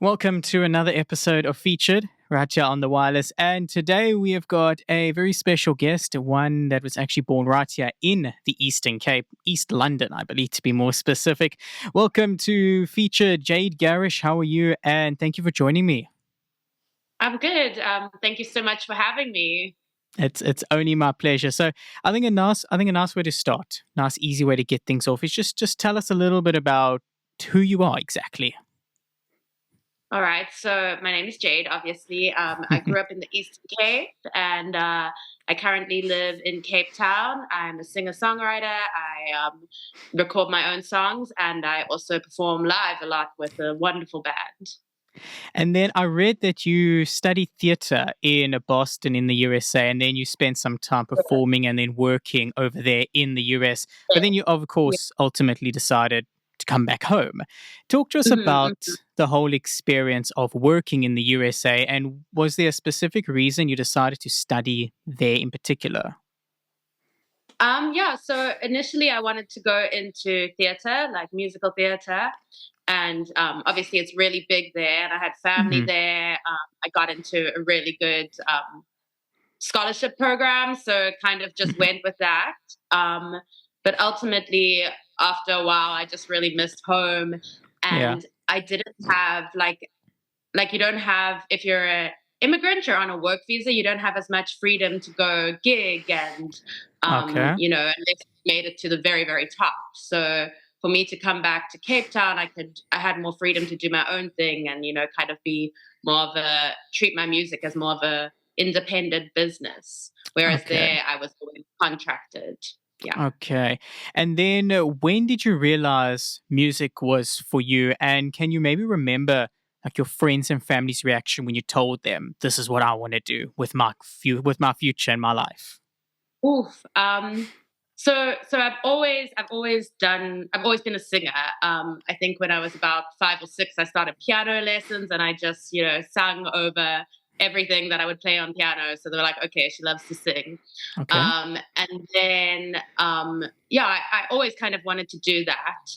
Welcome to another episode of Featured right here on the wireless. And today we have got a very special guest, one that was actually born right here in the Eastern Cape, East London, I believe, to be more specific. Welcome to Featured, Jade Garisch. How are you? And thank you for joining me. I'm good. Thank you so much for having me. It's only my pleasure. So I think a nice way to start, nice easy way to get things off is just tell us a little bit about who you are exactly. All right. So my name is Jade, obviously. I grew up in the Eastern Cape and I currently live in Cape Town. I'm a singer-songwriter. I record my own songs and I also perform live a lot with a wonderful band. And then I read that you studied theatre in Boston in the USA, and then you spent some time performing and then working over there in the US. But then you, of Yeah. course, ultimately decided to come back home. Talk to us Mhm, about mhm. the whole experience of working in the USA, and was there a specific reason you decided to study there in particular? Yeah, so initially I wanted to go into theater, like musical theater. And obviously it's really big there. And I had family Hmm. there. I got into a really good scholarship program. So kind of just went with that. Um, but ultimately, after a while, I just really missed home. Yeah. And I didn't have like you don't have if you're a immigrant, you're on a work visa, you don't have as much freedom to go gig and Okay. unless you made it to the very, very top. So for me to come back to Cape Town, I had more freedom to do my own thing and, kind of be more of a treat my music as more of a independent business. Whereas Okay. there I was always contracted. Yeah. Okay. And then when did you realize music was for you? And can you maybe remember like your friends and family's reaction when you told them this is what I want to do with my future and my life? Oof. So I've always been a singer. I think when I was about 5 or 6, I started piano lessons, and I just sung over everything that I would play on piano. So they were like, okay, she loves to sing. Okay. And then yeah, I always kind of wanted to do that.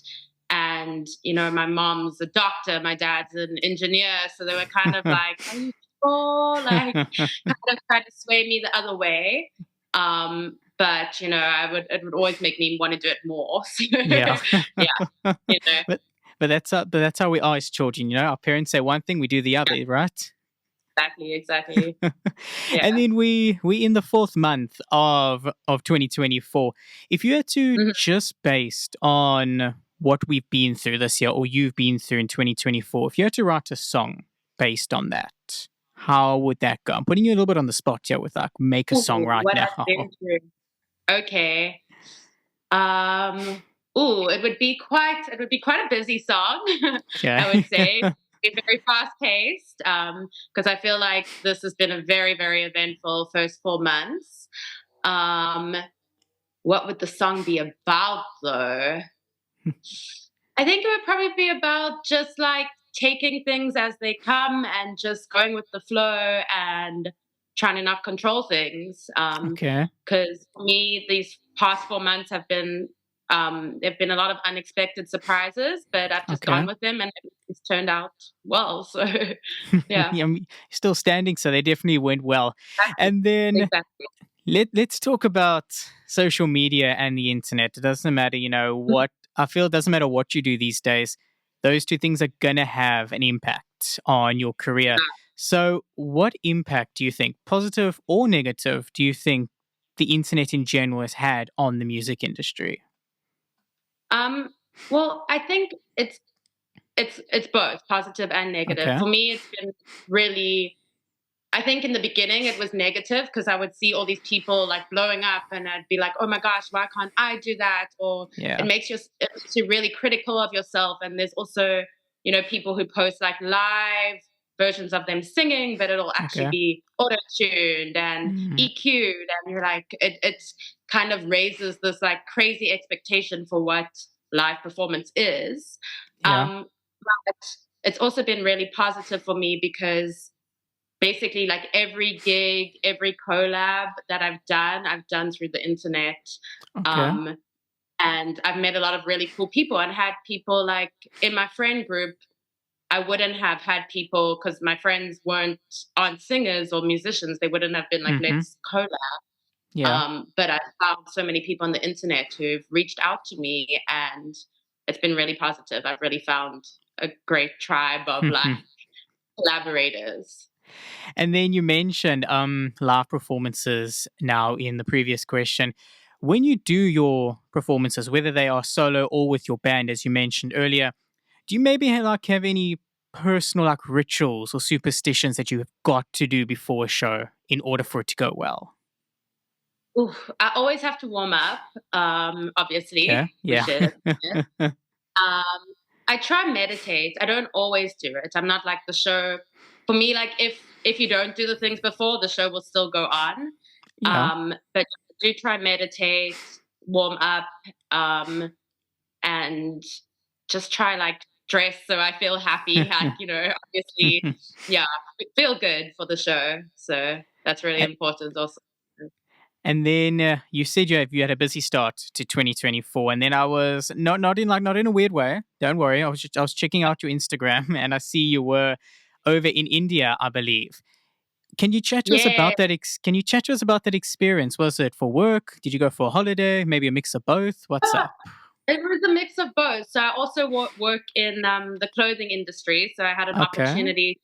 And my mom's a doctor, my dad's an engineer, so they were kind of like, are you sure? Like, kind of trying to sway me the other way. But it would always make me want to do it more. So Yeah. yeah, you know, but but that's how we are as children, Our parents say one thing, we do the yeah, other, right? exactly. Yeah. And then we in the fourth month of 2024. If you had to Mhm. just based on what we've been through this year or you've been through in 2024, if you had to write a song based on that, how would that go? I'm putting you a little bit on the spot here with like make a song Ooh, right what I've now. been through. Okay. Um, ooh, it would be quite a busy song, I would Okay. say. Be very fast paced, because I feel like this has been a very, very eventful first 4 months. Um, what would the song be about though? I think it would probably be about just like taking things as they come and just going with the flow and trying to not control things. Okay. Because for me, these past 4 months there've been a lot of unexpected surprises, but I've just gone Okay. with them and it's turned out well. So yeah, Yeah, still standing, so they definitely went well. exactly, And then exactly. let's talk about social media and the internet. It doesn't matter, Mhm. what I feel it doesn't matter what you do these days. Those two things are gonna have an impact on your career. So what impact do you think, positive or negative, do you think the internet in general has had on the music industry? Um, well, I think it's both positive and negative. Okay. For me, it's been really I think in the beginning it was negative because I would see all these people like blowing up and I'd be like, oh my gosh, why can't I do that? Or Yeah. it makes you really critical of yourself. And there's also, people who post like live versions of them singing, but it'll actually Okay. be auto-tuned and Mm, EQ'd. And you're like, it's kind of raises this like crazy expectation for what live performance is. yeah. But it's also been really positive for me because basically like every gig, every collab that I've done through the internet. Okay. Um, and I've met a lot of really cool people and had people like in my friend group I wouldn't have had people, because my friends aren't singers or musicians. They wouldn't have been like, Mm-hmm. let's collab. Yeah. But I found so many people on the internet who've reached out to me, and it's been really positive. I've really found a great tribe of like collaborators. And then you mentioned live performances now in the previous question. When you do your performances, whether they are solo or with your band, as you mentioned earlier, do you maybe have any personal like rituals or superstitions that you have got to do before a show in order for it to go well? Oof, I always have to warm up. Okay. Obviously, we Yeah. should. Um, I try and meditate. I don't always do it. I'm not like the show. For me, like if you don't do the things before, the show will still go on. Yeah. But do try and meditate, warm up, and just try like dress so I feel happy. Like, obviously, yeah, feel good for the show. So that's really A- important also. And then you said you had a busy start to 2024, and then I was not in a weird way. Don't worry, I was checking out your Instagram, and I see you were over in India, I believe. Can you chat to us Yeah. about that? Can you chat to us about that experience? Was it for work? Did you go for a holiday? Maybe a mix of both? What's up? It was a mix of both. So I also work in the clothing industry. So I had an Okay. opportunity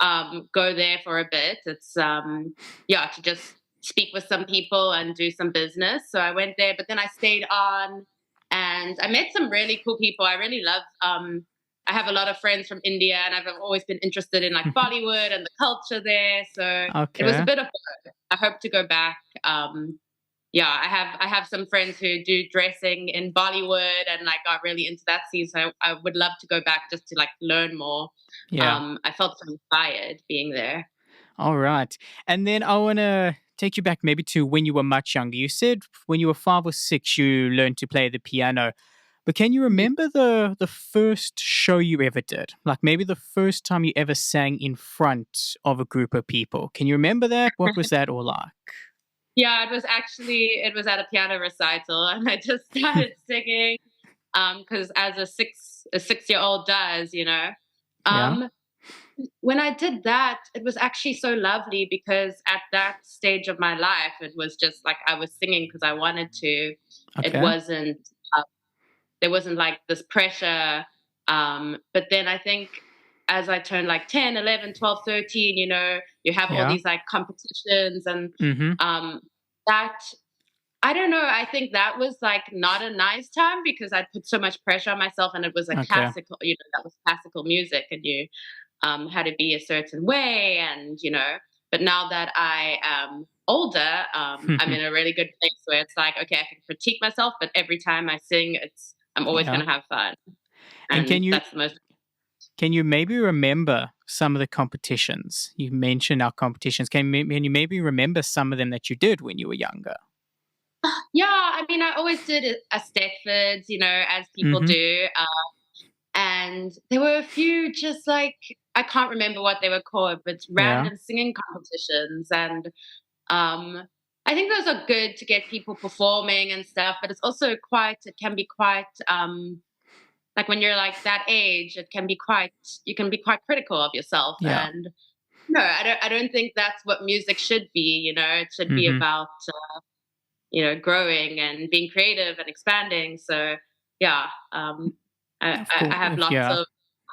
to go there for a bit. It's to just speak with some people and do some business. So I went there, but then I stayed on, and I met some really cool people. I really love. I have a lot of friends from India, and I've always been interested in like Bollywood and the culture there. So it was a Okay. bit of both. I hope to go back. I have some friends who do dressing in Bollywood and like got really into that scene. So I would love to go back just to like learn more. Yeah. I felt so inspired being there. All right. And then I want to take you back maybe to when you were much younger. You said when you were 5 or 6, you learned to play the piano. But can you Mhm. remember the first show you ever did? Like maybe the first time you ever sang in front of a group of people. Can you remember that? What was that all like? Yeah, it was at a piano recital, and I just started singing because as a 6-year old does, Yeah. Um, when I did that, it was actually so lovely because at that stage of my life, it was just like I was singing because I wanted to. It Okay. wasn't there wasn't like this pressure. But then I think as I turned like 10, 11, 12, 13, you have all Yeah. these like competitions, and Mm-hmm. that, I don't know, I think that was like not a nice time because I put so much pressure on myself, and it was a Okay. classical, that was classical music, and you had to be a certain way, and but now that I am older, I'm in a really good place where it's like, okay, I can critique myself, but every time I sing, I'm always Yeah. going to have fun, And and that's the most. can you maybe remember some of the competitions? You mentioned our competitions. Can you maybe remember some of them that you did when you were younger? Yeah, I mean, I always did it a Stepfords, as people Mm-hmm. do, and there were a few just like I can't remember what they were called, but Yeah. random singing competitions, and I think those are good to get people performing and stuff. But it's also it can be quite like when you're like that age, you can be quite critical of yourself, Yeah. and no, I don't think that's what music should be. It should be Mm-hmm. about growing and being creative and expanding. So yeah, Of I course. have lots Yeah. of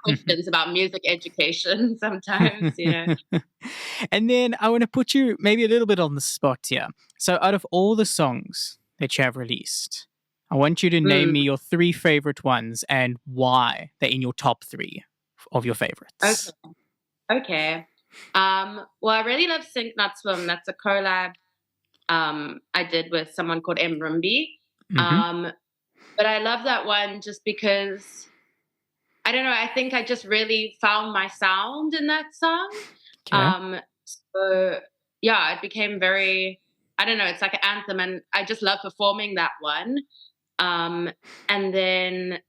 questions about music education sometimes. And then I want to put you maybe a little bit on the spot here. So, out of all the songs that you have released, I want you to name Mm, me your 3 favorite ones and why they're in your top 3 of your okay, favorites. okay. Well, I really love Sink Not Swim. That's a collab I did with someone called Mrumbi. Mm-hmm. Um, but I love that one just because I don't know. I think I just really found my sound in that song. Okay. So yeah, it became very. I don't know. It's like an anthem, and I just love performing that one. Um, and then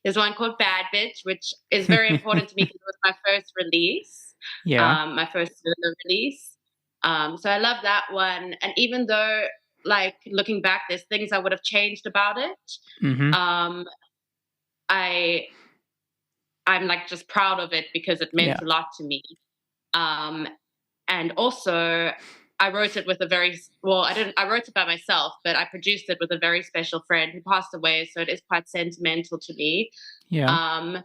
there's one called Bad Bitch, which is very important to me because it was my first release, Yeah. my first solo release. So I love that one. And even though, like looking back, there's things I would have changed about it. Mm-hmm. Um, I I'm like just proud of it because it meant a lot to me. And also I wrote it with I wrote it by myself, but I produced it with a very special friend who passed away. So it is quite sentimental to me. Yeah.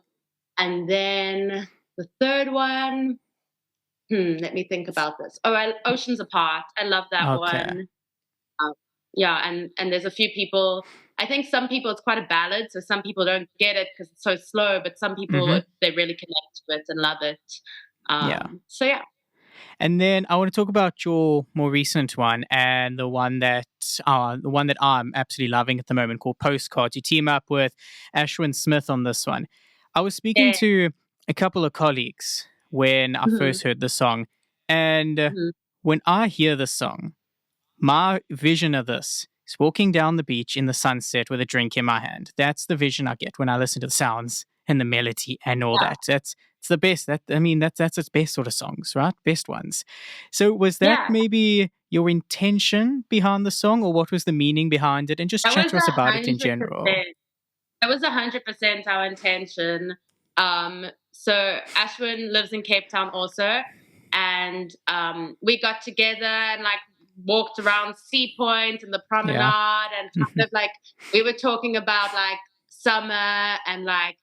And then the third one, let me think about this. Oceans Apart. I love that Okay. one. And there's a few people. I think some people it's quite a ballad, so some people don't get it because it's so slow. But some people they really connect to it and love it. So yeah. And then I want to talk about your more recent one and the one that I'm absolutely loving at the moment called Postcards. You team up with Ashwin Smith on this one. I was speaking to a couple of colleagues when I first heard the song, and when I hear the song, my vision of this is walking down the beach in the sunset with a drink in my hand. That's the vision I get when I listen to the sounds and the melody and all that. It's the best. That's its best sort of songs, right? Best ones. So was that maybe your intention behind the song, or what was the meaning behind it? And just chat to us about it in general. That was 100% our intention. So Ashwin lives in Cape Town also, and we got together and like walked around Sea Point and the promenade, and kind of like we were talking about like summer and like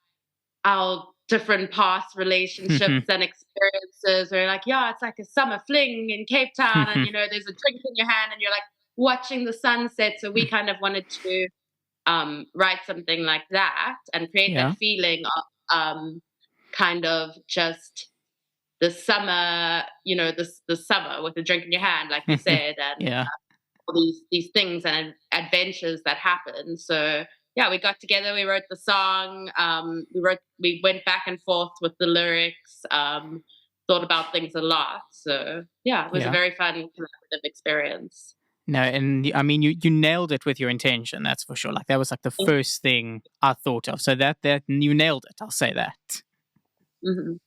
our different past relationships and experiences. We're like, it's like a summer fling in Cape Town, and there's a drink in your hand and you're like watching the sunset. So we kind of wanted to write something like that and create that feeling of kind of just the summer, the summer with a drink in your hand, like you said, and all these things and adventures that happen. So we got together, we wrote the song, we went back and forth with the lyrics, thought about things a lot. So it was a very fun collaborative experience. No, and I mean, you nailed it with your intention, that's for sure. Like that was like the first thing I thought of. So that you nailed it. I'll say that.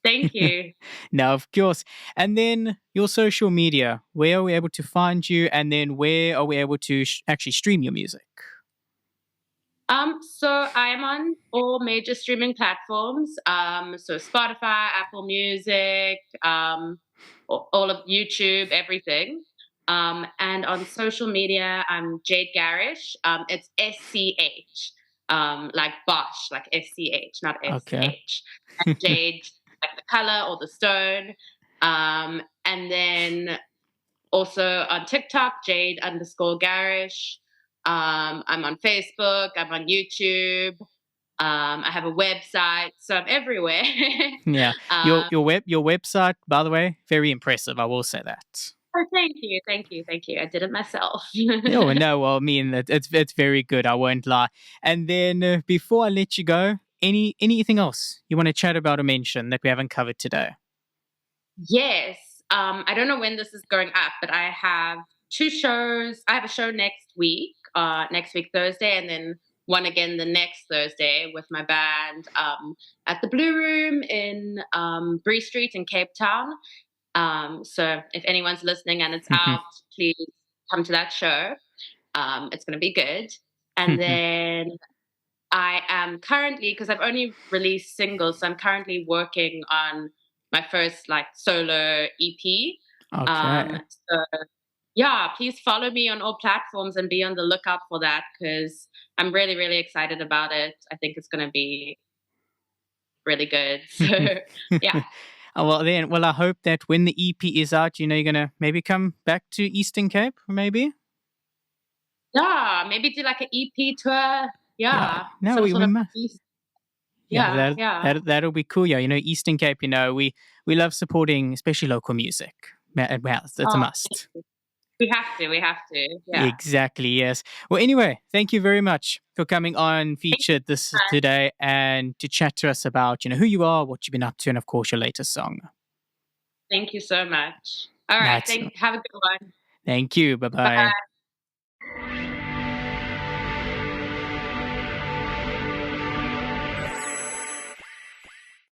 Thank you. No, of course. And then your social media, where are we able to find you? And then where are we able to actually stream your music? So I am on all major streaming platforms. So Spotify, Apple Music, all of YouTube, everything. And on social media, I'm Jade Garisch. It's SCH, like Bosch, like SCH, not SH. Okay. And Jade, like the color or the stone. And then also on TikTok, Jade_Garisch. I'm on Facebook. I'm on YouTube. I have a website, so I'm everywhere. Yeah. Your website, by the way, very impressive. I will say that. Oh, thank you. I did it myself. No. Well, I mean, it's very good. I won't lie. And then before I let you go, anything else you want to chat about or mention that we haven't covered today? Yes. I don't know when this is going up, but I have 2 shows. I have a show next week Thursday, and then one again the next Thursday with my band at the Blue Room in Bree Street in Cape Town. So if anyone's listening and it's out, please come to that show. It's going to be good. And then I am currently, because I've only released singles, so I'm currently working on my first like solo EP. Okay. So please follow me on all platforms and be on the lookout for that, because I'm really, really excited about it. I think it's going to be really good. So yeah. Well, I hope that when the EP is out, you're going to maybe come back to Eastern Cape, maybe? Yeah, maybe do like an EP tour. Yeah. No, we must. That'll be cool. Yeah, Eastern Cape, we love supporting, especially local music. Well, it's a must. We have to. Yeah. Exactly, yes. Well, anyway, thank you very much for coming on Featured today and to chat to us about, who you are, what you've been up to, and of course, your latest song. Thank you so much. All right. Have a good one. Thank you. Bye-bye. Bye.